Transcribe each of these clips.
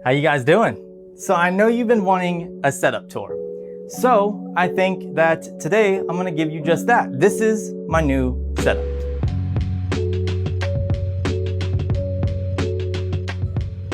How you guys doing? So I know you've been wanting a setup tour. So I think that today I'm gonna give you just that. This is my new setup.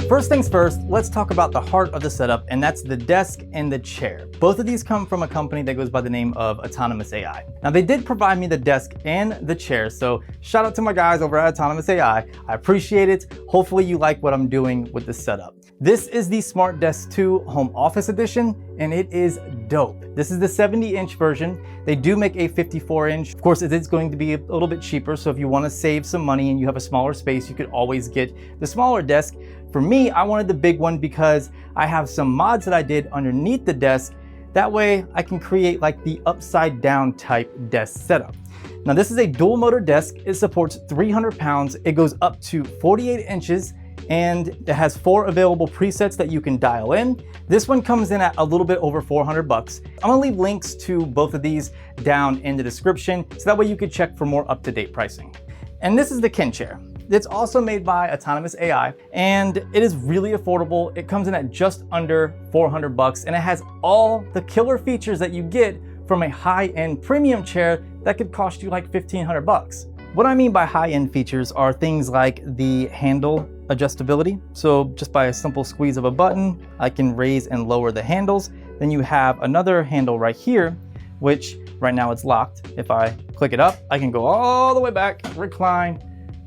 First things first, let's talk about the heart of the setup, and that's the desk and the chair. Both of these come from a company that goes by the name of Autonomous AI. Now they did provide me the desk and the chair, so shout out to my guys over at Autonomous AI. I appreciate it. Hopefully you like what I'm doing with this setup. This is the Smart Desk 2 Home Office Edition, and it is dope. This is the 70-inch version. They do make a 54-inch. Of course, it is going to be a little bit cheaper, so if you want to save some money and you have a smaller space, you could always get the smaller desk. For me, I wanted the big one because I have some mods that I did underneath the desk. That way I can create like the upside down type desk setup. Now this is a dual motor desk. It supports 300 pounds. It goes up to 48 inches and it has 4 available presets that you can dial in. This one comes in at a little bit over 400 bucks. I'm gonna leave links to both of these down in the description so that way you could check for more up-to-date pricing. And this is the Kin chair. It's also made by Autonomous AI and it is really affordable. It comes in at just under 400 bucks and it has all the killer features that you get from a high-end premium chair that could cost you like 1,500 bucks. What I mean by high-end features are things like the handle adjustability. So just by a simple squeeze of a button, I can raise and lower the handles. Then you have another handle right here, which right now it's locked. If I click it up, I can go all the way back, recline,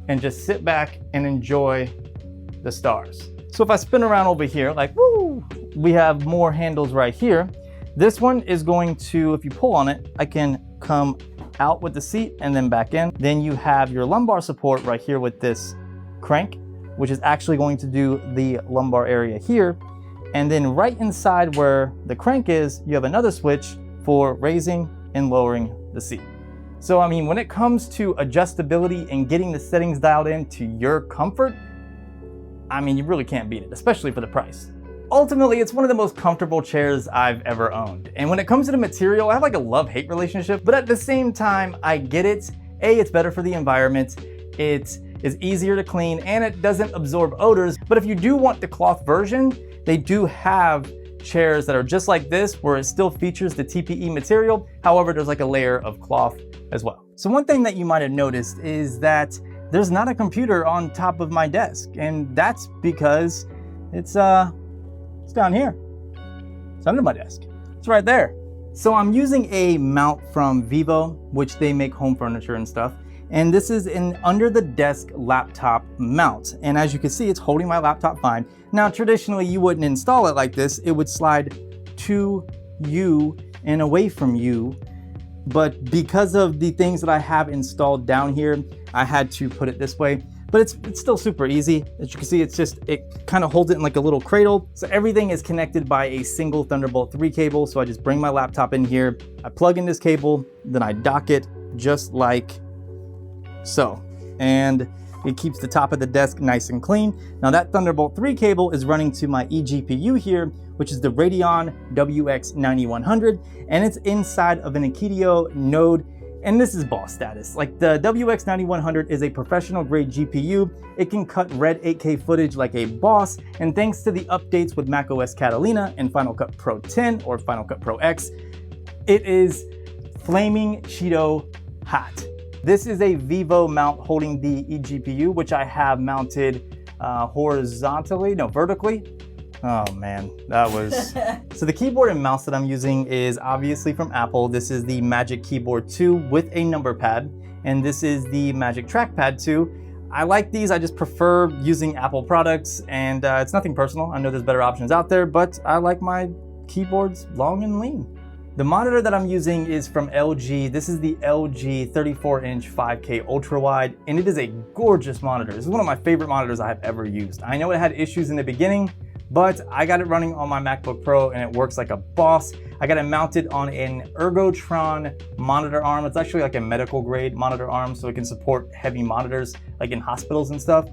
and just sit back and enjoy the stars. So if I spin around over here, like, woo, we have more handles right here. This one is going to, if you pull on it, I can come out with the seat and then back in. Then you have your lumbar support right here with this crank, which is actually going to do the lumbar area here. And then right inside where the crank is, you have another switch for raising and lowering the seat. So, I mean, when it comes to adjustability and getting the settings dialed in to your comfort, I mean, you really can't beat it, especially for the price. Ultimately, it's one of the most comfortable chairs I've ever owned. And when it comes to the material, I have like a love-hate relationship, but at the same time, I get it. A, it's better for the environment. It is easier to clean and it doesn't absorb odors. But if you do want the cloth version, they do have chairs that are just like this, where it still features the TPE material. However, there's like a layer of cloth as well. So one thing that you might have noticed is that there's not a computer on top of my desk. And that's because it's down here. It's under my desk. It's right there. So I'm using a mount from Vivo, which they make home furniture and stuff. And this is an under the desk laptop mount. And as you can see, it's holding my laptop fine. Now, traditionally, you wouldn't install it like this. It would slide to you and away from you. But because of the things that I have installed down here, I had to put it this way. But it's still super easy. As you can see, it kind of holds it in like a little cradle. So everything is connected by a single Thunderbolt 3 cable. So I just bring my laptop in here, I plug in this cable, then I dock it just like so. And it keeps the top of the desk nice and clean. Now that Thunderbolt 3 cable is running to my eGPU here, which is the Radeon WX 9100, and it's inside of an Akitio node. And this is boss status. Like the WX 9100 is a professional grade GPU. It can cut red 8K footage like a boss. And thanks to the updates with macOS Catalina and Final Cut Pro 10 or Final Cut Pro X, it is flaming Cheeto hot. This is a Vivo mount holding the eGPU, which I have mounted vertically. Oh man, that was... So the keyboard and mouse that I'm using is obviously from Apple. This is the Magic Keyboard 2 with a number pad, and this is the Magic Trackpad 2. I like these, I just prefer using Apple products, and it's nothing personal. I know there's better options out there, but I like my keyboards long and lean. The monitor that I'm using is from LG. This is the LG 34-inch 5K ultra wide, and it is a gorgeous monitor. This is one of my favorite monitors I have ever used. I know it had issues in the beginning, but I got it running on my MacBook Pro and it works like a boss. I got it mounted on an Ergotron monitor arm. It's actually like a medical grade monitor arm, so it can support heavy monitors like in hospitals and stuff.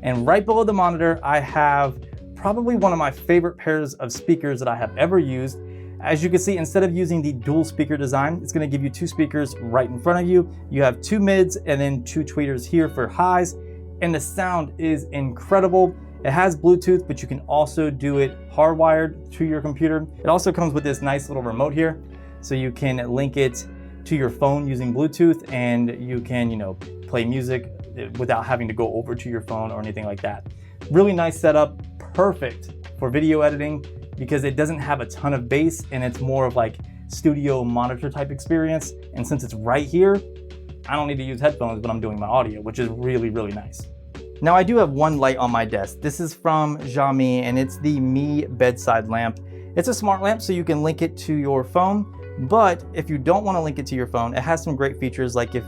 And right below the monitor, I have probably one of my favorite pairs of speakers that I have ever used. As you can see, instead of using the dual speaker design, it's gonna give you 2 speakers right in front of you. You have 2 mids and then 2 tweeters here for highs. And the sound is incredible. It has Bluetooth, but you can also do it hardwired to your computer. It also comes with this nice little remote here, so you can link it to your phone using Bluetooth, and you can, play music without having to go over to your phone or anything like that. Really nice setup, perfect for video editing because it doesn't have a ton of bass and it's more of like studio monitor type experience. And since it's right here, I don't need to use headphones when I'm doing my audio, which is really, really nice. Now I do have one light on my desk. This is from Xiaomi and it's the Mi bedside lamp. It's a smart lamp, so you can link it to your phone. But if you don't want to link it to your phone, it has some great features, like if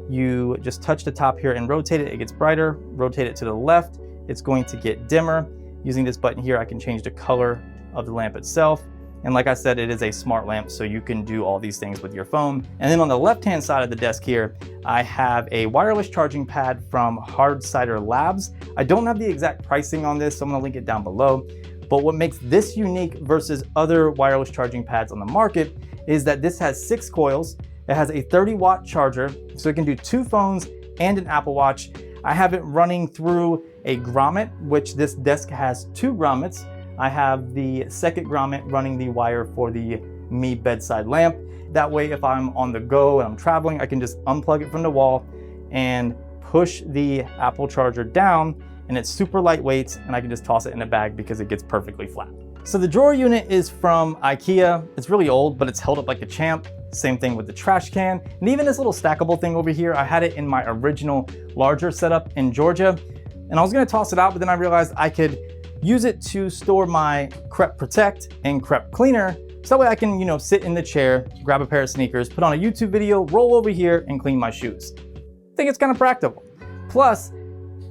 you just touch the top here and rotate it, it gets brighter. Rotate it to the left, it's going to get dimmer. Using this button here, I can change the color of the lamp itself. And like I said, it is a smart lamp, so you can do all these things with your phone. And then on the left-hand side of the desk here, I have a wireless charging pad from Hard Cider Labs. I don't have the exact pricing on this, so I'm gonna link it down below. But what makes this unique versus other wireless charging pads on the market is that this has 6 coils. It has a 30-watt charger, so it can do 2 phones and an Apple Watch. I have it running through a grommet, which this desk has 2 grommets. I have the second grommet running the wire for the Mi bedside lamp. That way, if I'm on the go and I'm traveling, I can just unplug it from the wall and push the Apple charger down, and it's super lightweight, and I can just toss it in a bag because it gets perfectly flat. So the drawer unit is from IKEA. It's really old, but it's held up like a champ. Same thing with the trash can. And even this little stackable thing over here, I had it in my original larger setup in Georgia. And I was gonna toss it out, but then I realized I could use it to store my Crep Protect and Crep Cleaner. So that way I can, sit in the chair, grab a pair of sneakers, put on a YouTube video, roll over here and clean my shoes. I think it's kind of practical. Plus,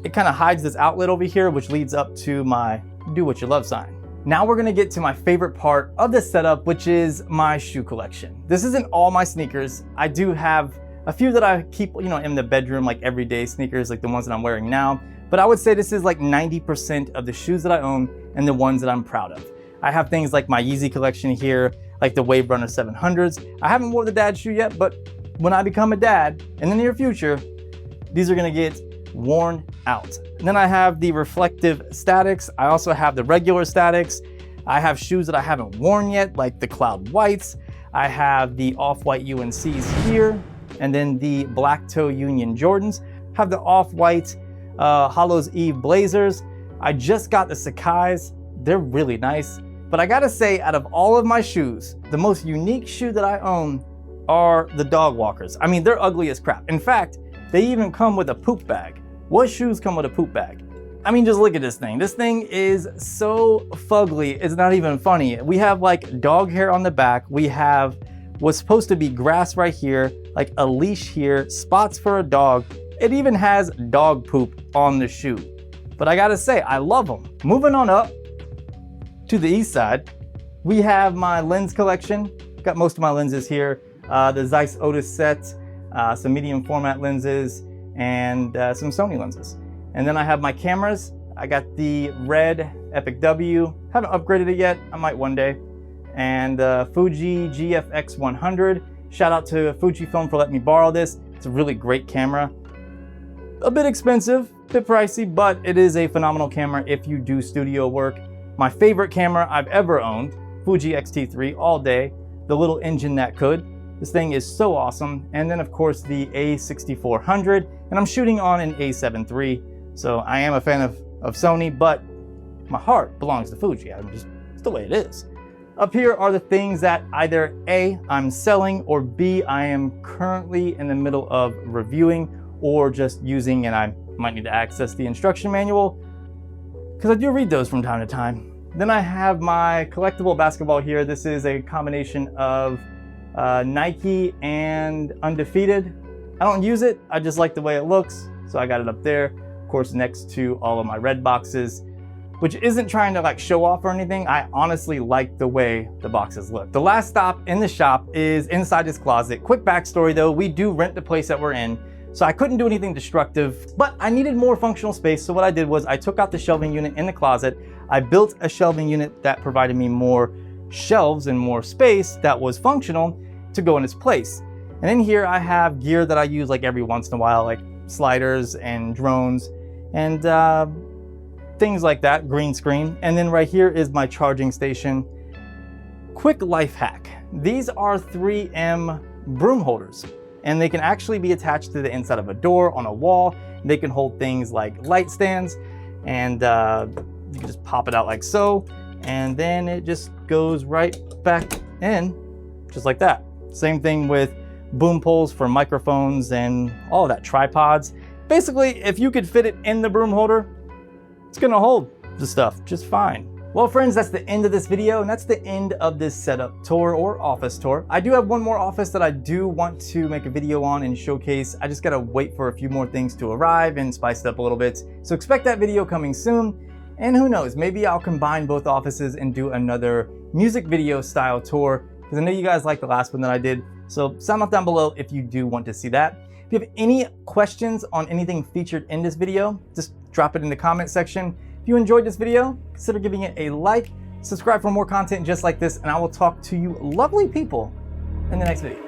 it kind of hides this outlet over here, which leads up to my do what you love sign. Now we're gonna get to my favorite part of this setup, which is my shoe collection. This isn't all my sneakers. I do have a few that I keep, in the bedroom, like everyday sneakers, like the ones that I'm wearing now. But I would say this is like 90% of the shoes that I own and the ones that I'm proud of. I have things like my Yeezy collection here, like the Wave Runner 700s. I haven't worn the dad shoe yet, but when I become a dad in the near future, these are gonna get worn out. And then I have the reflective Statics. I also have the regular Statics. I have shoes that I haven't worn yet, like the Cloud Whites. I have the Off-White UNCs here, and then the Black Toe Union Jordans. I have the Off-White Hollows Eve Blazers. I just got the Sakai's. They're really nice. But I gotta say, out of all of my shoes, the most unique shoe that I own are the dog walkers. I mean, they're ugly as crap. In fact, they even come with a poop bag. What shoes come with a poop bag? I mean, just look at this thing. This thing is so fugly, it's not even funny. We have like dog hair on the back. We have what's supposed to be grass right here, like a leash here, spots for a dog. It even has dog poop on the shoe. But I gotta say, I love them. Moving on up to the east side, we have my lens collection. Got most of my lenses here. The Zeiss Otis set, some medium format lenses, and some Sony lenses. And then I have my cameras. I got the red Epic W. Haven't upgraded it yet, I might one day. And Fuji GFX 100. Shout out to Fujifilm for letting me borrow this. It's a really great camera. A bit expensive, a bit pricey, but it is a phenomenal camera if you do studio work. My favorite camera I've ever owned, Fuji X-T3 all day. The little engine that could. This thing is so awesome. And then of course the A6400, and I'm shooting on an A7 III. So I am a fan of Sony, but my heart belongs to Fuji. It's the way it is. Up here are the things that either A, I'm selling, or B, I am currently in the middle of reviewing or just using, and I might need to access the instruction manual because I do read those from time to time. Then I have my collectible basketball here. This is a combination of Nike and Undefeated. I don't use it, I just like the way it looks, so I got it up there. Of course, next to all of my red boxes, which isn't trying to like show off or anything. I honestly like the way the boxes look. The last stop in the shop is inside this closet. Quick backstory though, we do rent the place that we're in, so I couldn't do anything destructive, but I needed more functional space. So what I did was I took out the shelving unit in the closet. I built a shelving unit that provided me more shelves and more space that was functional to go in its place. And in here I have gear that I use like every once in a while, like sliders and drones. And things like that, green screen. And then right here is my charging station. Quick life hack. These are 3M broom holders, and they can actually be attached to the inside of a door, on a wall. They can hold things like light stands, and you can just pop it out like so, and then it just goes right back in, just like that. Same thing with boom poles for microphones and all of that, tripods. Basically, if you could fit it in the broom holder, it's gonna hold the stuff just fine. Well friends, that's the end of this video, and that's the end of this setup tour or office tour. I do have one more office that I do want to make a video on and showcase. I just gotta wait for a few more things to arrive and spice it up a little bit. So expect that video coming soon. And who knows, maybe I'll combine both offices and do another music video style tour, because I know you guys liked the last one that I did. So sound off down below if you do want to see that. If you have any questions on anything featured in this video, just drop it in the comment section. If you enjoyed this video, consider giving it a like, subscribe for more content just like this, and I will talk to you lovely people in the next video.